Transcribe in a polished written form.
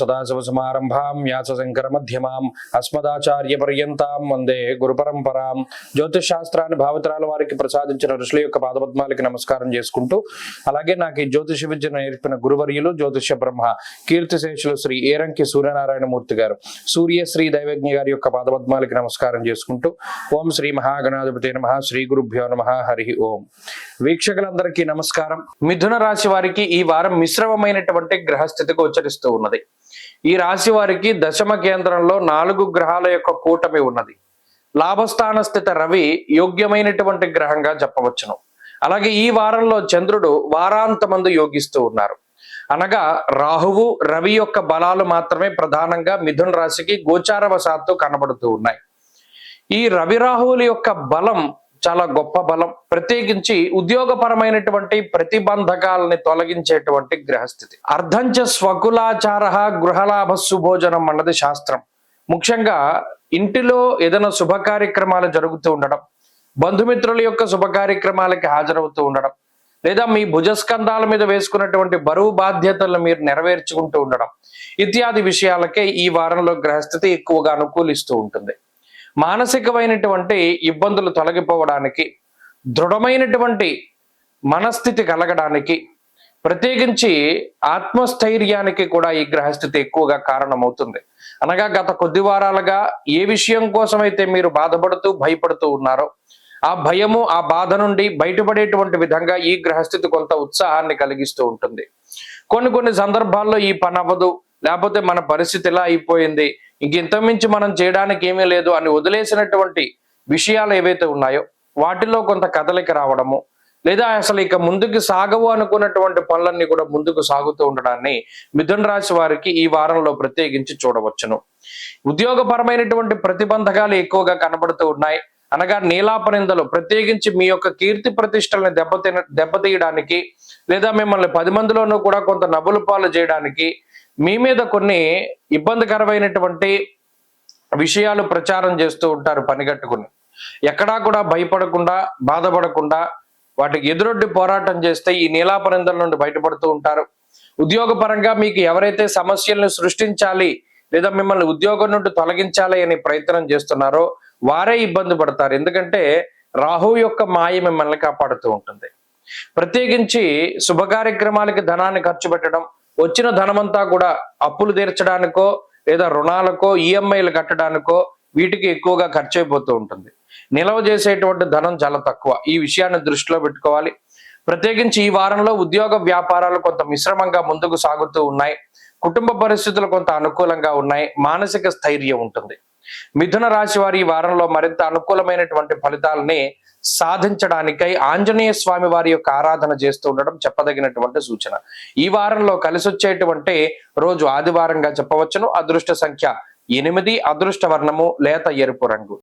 సదాశివసమారంభాం వ్యాసశంకర మధ్యమాం అస్మదాచార్యపర్యంతాం వందే గురుపరంపరాం. జ్యోతిష్ శాస్త్రాన్ని భావతరాల వారికి ప్రసాదించిన ఋషుల యొక్క పాదపద్మాలకి నమస్కారం చేసుకుంటూ, అలాగే నాకు ఈ జ్యోతిష విద్యను నేర్పిన గురువర్యులు జ్యోతిష బ్రహ్మ కీర్తిశేషులు శ్రీ ఏరంకి సూర్యనారాయణమూర్తి గారు, సూర్యశ్రీ దైవజ్ఞ గారి యొక్క పాదపద్మాలకి నమస్కారం చేసుకుంటూ, ఓం శ్రీ మహాగణాధిపతి నమః, శ్రీ గురుభ్యో నమః, హరి ఓం. వీక్షకులందరికీ నమస్కారం. మిథున రాశి వారికి ఈ వారం మిశ్రమమైనటువంటి గ్రహస్థితి గోచరిస్తూ ఉన్నది. ఈ రాశి వారికి దశమ కేంద్రంలో 4 గ్రహాల యొక్క కూటమి ఉన్నది. లాభస్థాన స్థిత రవి యోగ్యమైనటువంటి గ్రహంగా చెప్పవచ్చును. అలాగే ఈ వారంలో చంద్రుడు వారాంతమందు యోగిస్తూ ఉన్నారు. అనగా రాహువు రవి యొక్క బలాలు మాత్రమే ప్రధానంగా మిథున రాశికి గోచారవశాత్తు కనబడుతూ ఉన్నాయి. ఈ రవి రాహువుల యొక్క బలం చాలా గొప్ప బలం. ప్రత్యేకించి ఉద్యోగపరమైనటువంటి ప్రతిబంధకాలని తొలగించేటువంటి గ్రహస్థితి. అర్ధంచ స్వకులాచార గృహలాభ సుభోజనం అన్నది శాస్త్రం. ముఖ్యంగా ఇంటిలో ఏదైనా శుభ కార్యక్రమాలు జరుగుతూ ఉండడం, బంధుమిత్రుల యొక్క శుభ కార్యక్రమాలకి హాజరవుతూ ఉండడం, లేదా మీ భుజస్కంధాల మీద వేసుకున్నటువంటి బరువు బాధ్యతలను మీరు నెరవేర్చుకుంటూ ఉండడం ఇత్యాది విషయాలకే ఈ వారంలో గ్రహస్థితి ఎక్కువగా అనుకూలిస్తూ ఉంటుంది. మానసికమైనటువంటి ఇబ్బందులు తొలగిపోవడానికి, దృఢమైనటువంటి మనస్థితి కలగడానికి, ప్రత్యేకించి ఆత్మస్థైర్యానికి కూడా ఈ గ్రహస్థితి ఎక్కువగా కారణమవుతుంది. అనగా గత కొద్ది వారాలుగా ఏ విషయం కోసమైతే మీరు బాధపడుతూ భయపడుతూ ఉన్నారో ఆ భయము ఆ బాధ నుండి బయటపడేటువంటి విధంగా ఈ గ్రహస్థితి కొంత ఉత్సాహాన్ని కలిగిస్తూ ఉంటుంది. కొన్ని సందర్భాల్లో ఈ పని అవ్వదు, లేకపోతే మన పరిస్థితి ఇలా అయిపోయింది, ఇంతమించి మనం చేయడానికి ఏమీ లేదు అని వదిలేసినటువంటి విషయాలు ఏవైతే ఉన్నాయో వాటిలో కొంత కదలిక రావడము, లేదా అసలు ఇక ముందుకు సాగవు అనుకున్నటువంటి పనులన్నీ కూడా ముందుకు సాగుతూ ఉండడాన్ని మిథున రాశి వారికి ఈ వారంలో ప్రత్యేకించి చూడవచ్చును. ఉద్యోగపరమైనటువంటి ప్రతిబంధకాలు ఎక్కువగా కనబడుతూ ఉన్నాయి. అనగా నీలాపనిందలు, ప్రత్యేకించి మీ యొక్క కీర్తి ప్రతిష్టలని దెబ్బతీయడానికి, లేదా మిమ్మల్ని 10 మందిలోనూ కూడా కొంత నవ్వుల పాలు చేయడానికి మీ మీద కొన్ని ఇబ్బందికరమైనటువంటి విషయాలు ప్రచారం చేస్తూ ఉంటారు. పనిగట్టుకుని ఎక్కడా కూడా భయపడకుండా బాధపడకుండా వాటికి ఎదురొడ్డి పోరాటం చేస్తే ఈ నీలాపనిందల నుండి బయటపడుతూ ఉంటారు. ఉద్యోగపరంగా మీకు ఎవరైతే సమస్యలను సృష్టించాలి లేదా మిమ్మల్ని ఉద్యోగం నుండి తొలగించాలి అని ప్రయత్నం చేస్తున్నారో వారే ఇబ్బంది పడతారు. ఎందుకంటే రాహు యొక్క మాయ మిమ్మల్ని కాపాడుతూ ఉంటుంది. ప్రత్యేకించి శుభ కార్యక్రమాలకి ధనాన్ని ఖర్చు పెట్టడం, వచ్చిన ధనమంతా కూడా అప్పులు తీర్చడానికో లేదా రుణాలకో ఈఎంఐలు కట్టడానికో వీటికి ఎక్కువగా ఖర్చు అయిపోతూ ఉంటుంది. నిల్వ చేసేటువంటి ధనం చాలా తక్కువ. ఈ విషయాన్ని దృష్టిలో పెట్టుకోవాలి. ప్రత్యేకించి ఈ వారంలో ఉద్యోగ వ్యాపారాలు కొంత మిశ్రమంగా ముందుకు సాగుతూ ఉన్నాయి. కుటుంబ పరిస్థితులు కొంత అనుకూలంగా ఉన్నాయి. మానసిక స్థైర్యం ఉంటుంది. మిథున రాశి వారి ఈ వారంలో మరింత అనుకూలమైనటువంటి ఫలితాలని సాధించడానికై ఆంజనేయ స్వామి వారి యొక్క ఆరాధన చేస్తూ ఉండడం చెప్పదగినటువంటి సూచన. ఈ వారంలో కలిసి వచ్చేటువంటి రోజు ఆదివారంగా చెప్పవచ్చును. అదృష్ట సంఖ్య 8, అదృష్ట వర్ణము లేత ఎరుపు రంగు.